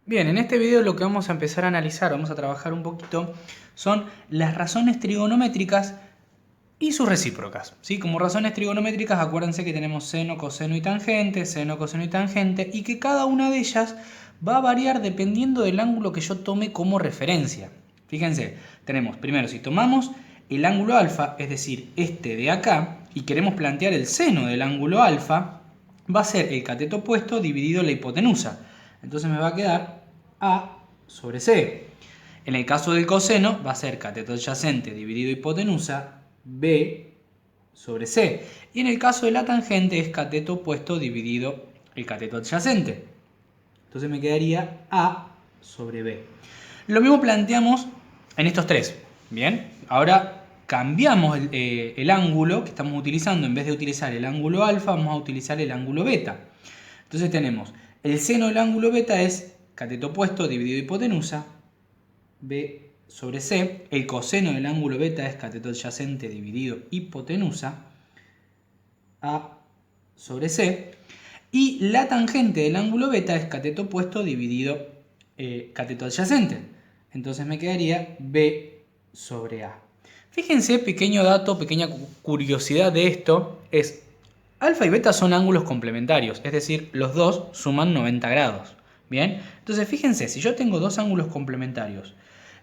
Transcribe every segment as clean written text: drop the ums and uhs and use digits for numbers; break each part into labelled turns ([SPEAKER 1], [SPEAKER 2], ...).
[SPEAKER 1] Bien, en este video lo que vamos a empezar a analizar, vamos a trabajar un poquito, son las razones trigonométricas y sus recíprocas. ¿Sí? Como razones trigonométricas, acuérdense que tenemos seno, coseno y tangente, y que cada una de ellas va a variar dependiendo del ángulo que yo tome como referencia. Fíjense, tenemos primero, si tomamos el ángulo alfa, es decir, este de acá, y queremos plantear el seno del ángulo alfa, va a ser el cateto opuesto dividido la hipotenusa. Entonces me va a quedar A sobre C. En el caso del coseno va a ser cateto adyacente dividido hipotenusa B sobre C. Y en el caso de la tangente es cateto opuesto dividido el cateto adyacente. Entonces me quedaría A sobre B. Lo mismo planteamos en estos tres. Bien, ahora cambiamos el ángulo que estamos utilizando. En vez de utilizar el ángulo alfa, vamos a utilizar el ángulo beta. Entonces tenemos el seno del ángulo beta es cateto opuesto dividido hipotenusa B sobre C. El coseno del ángulo beta es cateto adyacente dividido hipotenusa A sobre C. Y la tangente del ángulo beta es cateto opuesto dividido cateto adyacente. Entonces me quedaría B sobre A. Fíjense, pequeño dato, pequeña curiosidad de esto, es alfa y beta son ángulos complementarios, es decir, los dos suman 90 grados. Bien, entonces fíjense, si yo tengo dos ángulos complementarios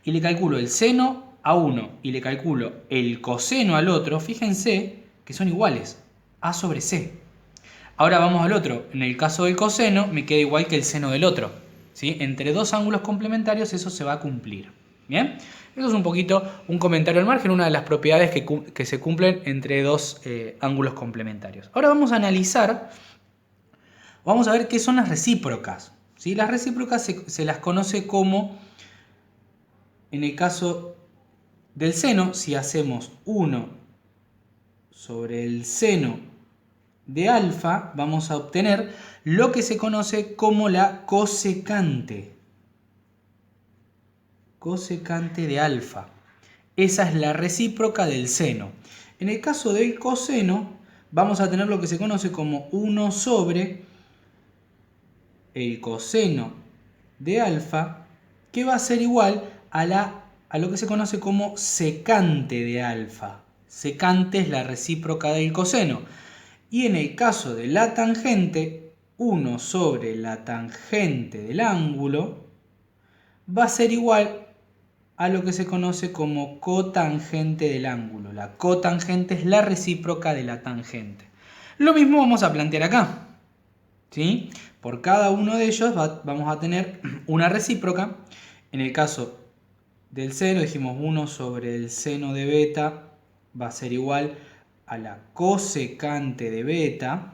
[SPEAKER 1] y le calculo el seno a uno y le calculo el coseno al otro, fíjense que son iguales, A sobre C. Ahora vamos al otro. En el caso del coseno me queda igual que el seno del otro. ¿Sí? Entre dos ángulos complementarios eso se va a cumplir. ¿Bien? Eso es un poquito un comentario al margen, una de las propiedades que se cumplen entre dos ángulos complementarios. Ahora vamos a analizar, vamos a ver qué son las recíprocas. ¿Sí? Las recíprocas se las conoce como, en el caso del seno, si hacemos 1 sobre el seno de alfa, vamos a obtener lo que se conoce como la cosecante. Cosecante de alfa. Esa es la recíproca del seno. En el caso del coseno, vamos a tener lo que se conoce como 1 sobre el coseno de alfa, que va a ser igual a lo que se conoce como secante de alfa. Secante es la recíproca del coseno. Y en el caso de la tangente, 1 sobre la tangente del ángulo va a ser igual a lo que se conoce como cotangente del ángulo. La cotangente es la recíproca de la tangente. Lo mismo vamos a plantear acá. ¿Sí? Por cada uno de ellos vamos a tener una recíproca. En el caso del seno dijimos 1 sobre el seno de beta va a ser igual a la cosecante de beta.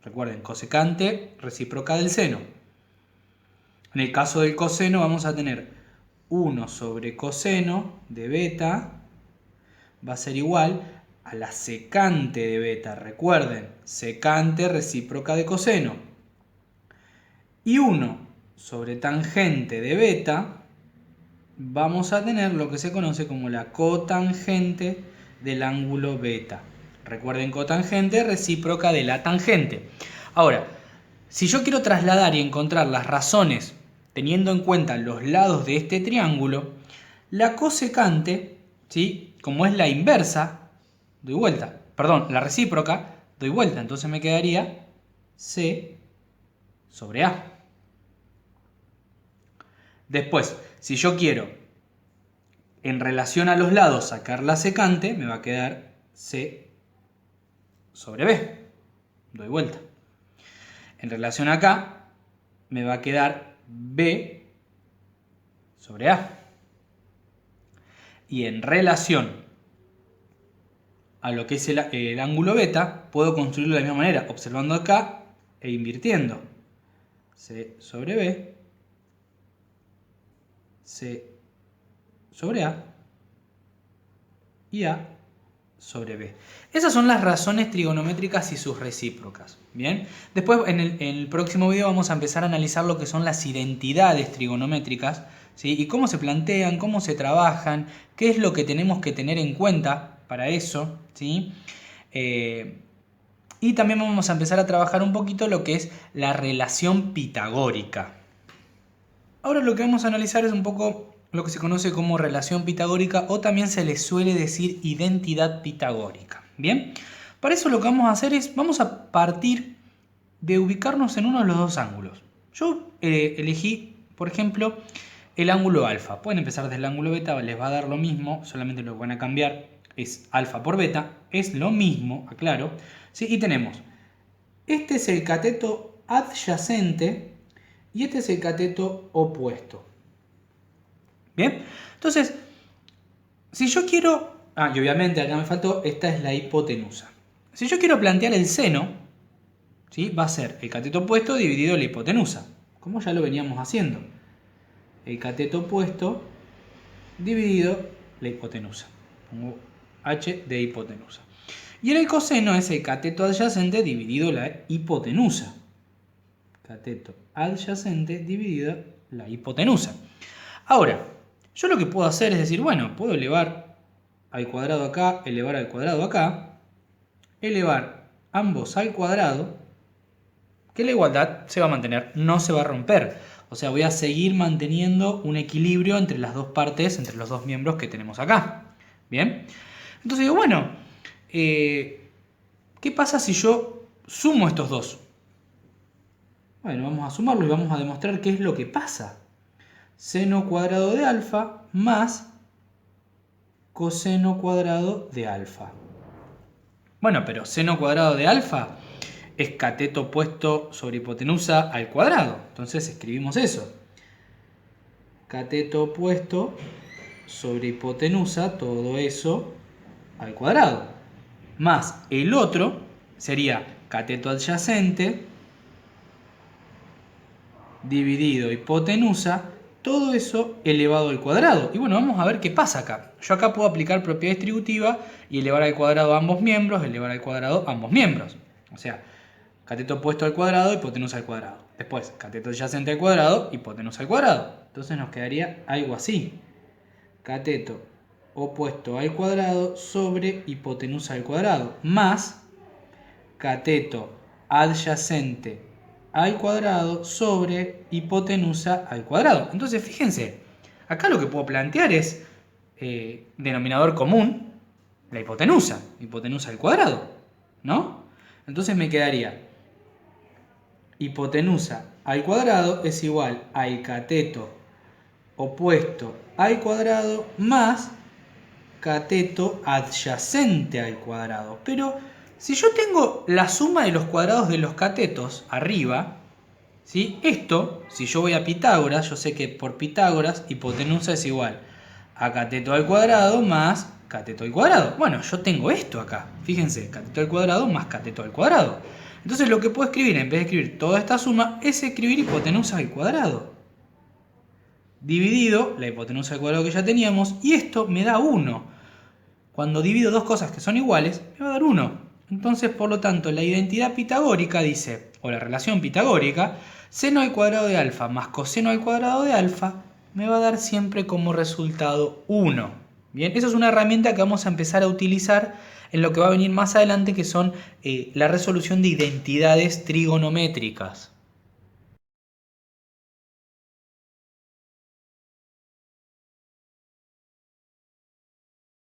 [SPEAKER 1] Recuerden, cosecante, recíproca del seno. En el caso del coseno vamos a tener 1 sobre coseno de beta va a ser igual a la secante de beta. Recuerden, secante, recíproca de coseno. Y 1 sobre tangente de beta vamos a tener lo que se conoce como la cotangente del ángulo beta. Recuerden, cotangente, recíproca de la tangente. Ahora, si yo quiero trasladar y encontrar las razones teniendo en cuenta los lados de este triángulo, la cosecante, ¿sí? Como es la inversa, doy vuelta. Perdón, la recíproca, doy vuelta. Entonces me quedaría C sobre A. Después, si yo quiero en relación a los lados sacar la secante, me va a quedar C sobre B. Doy vuelta. En relación acá, me va a quedar B sobre A. Y en relación a lo que es el ángulo beta, puedo construirlo de la misma manera, observando acá e invirtiendo. C sobre B, C sobre A y A sobre B. Esas son las razones trigonométricas y sus recíprocas. Bien. Después en el próximo video vamos a empezar a analizar lo que son las identidades trigonométricas, ¿sí? Y cómo se plantean, cómo se trabajan, qué es lo que tenemos que tener en cuenta para eso, ¿sí? Y también vamos a empezar a trabajar un poquito lo que es la relación pitagórica. Ahora lo que vamos a analizar es un poco lo que se conoce como relación pitagórica o también se le suele decir identidad pitagórica. Bien, para eso lo que vamos a hacer es, vamos a partir de ubicarnos en uno de los dos ángulos. Yo elegí, por ejemplo, el ángulo alfa. Pueden empezar desde el ángulo beta, les va a dar lo mismo, solamente lo que van a cambiar es alfa por beta, es lo mismo, aclaro. ¿Sí? Y tenemos, este es el cateto adyacente y este es el cateto opuesto. Bien, entonces, si yo quiero, y obviamente acá me faltó, esta es la hipotenusa. Si yo quiero plantear el seno, ¿sí? Va a ser el cateto opuesto dividido la hipotenusa, como ya lo veníamos haciendo. El cateto opuesto dividido la hipotenusa. Pongo H de hipotenusa. Y en el coseno es el cateto adyacente dividido la hipotenusa. Cateto adyacente dividido la hipotenusa. Ahora, yo lo que puedo hacer es decir, bueno, puedo elevar al cuadrado acá, elevar al cuadrado acá, elevar ambos al cuadrado, que la igualdad se va a mantener, no se va a romper. O sea, voy a seguir manteniendo un equilibrio entre las dos partes, entre los dos miembros que tenemos acá. Bien, entonces digo, bueno, ¿qué pasa si yo sumo estos dos? Bueno, vamos a sumarlo y vamos a demostrar qué es lo que pasa. Seno cuadrado de alfa más coseno cuadrado de alfa. Bueno, pero seno cuadrado de alfa es cateto opuesto sobre hipotenusa al cuadrado. Entonces escribimos eso. Cateto opuesto sobre hipotenusa, todo eso al cuadrado. Más el otro sería cateto adyacente dividido hipotenusa, todo eso elevado al cuadrado. Y bueno, vamos a ver qué pasa acá. Yo acá puedo aplicar propiedad distributiva y elevar al cuadrado a ambos miembros, elevar al cuadrado a ambos miembros. O sea, cateto opuesto al cuadrado, hipotenusa al cuadrado. Después, cateto adyacente al cuadrado, hipotenusa al cuadrado. Entonces nos quedaría algo así. Cateto opuesto al cuadrado sobre hipotenusa al cuadrado. Más cateto adyacente al cuadrado sobre hipotenusa al cuadrado. Entonces, fíjense, acá lo que puedo plantear es denominador común, la hipotenusa al cuadrado, ¿no? Entonces me quedaría hipotenusa al cuadrado es igual al cateto opuesto al cuadrado más cateto adyacente al cuadrado. Pero si yo tengo la suma de los cuadrados de los catetos arriba, ¿sí? Esto, si yo voy a Pitágoras, yo sé que por Pitágoras hipotenusa es igual a cateto al cuadrado más cateto al cuadrado. Bueno, yo tengo esto acá. Fíjense, cateto al cuadrado más cateto al cuadrado. Entonces lo que puedo escribir, en vez de escribir toda esta suma, es escribir hipotenusa al cuadrado. Dividido la hipotenusa al cuadrado que ya teníamos, y esto me da 1. Cuando divido dos cosas que son iguales, me va a dar 1. Entonces, por lo tanto, la identidad pitagórica dice, o la relación pitagórica, seno al cuadrado de alfa más coseno al cuadrado de alfa, me va a dar siempre como resultado 1. Bien, esa es una herramienta que vamos a empezar a utilizar en lo que va a venir más adelante, que son la resolución de identidades trigonométricas.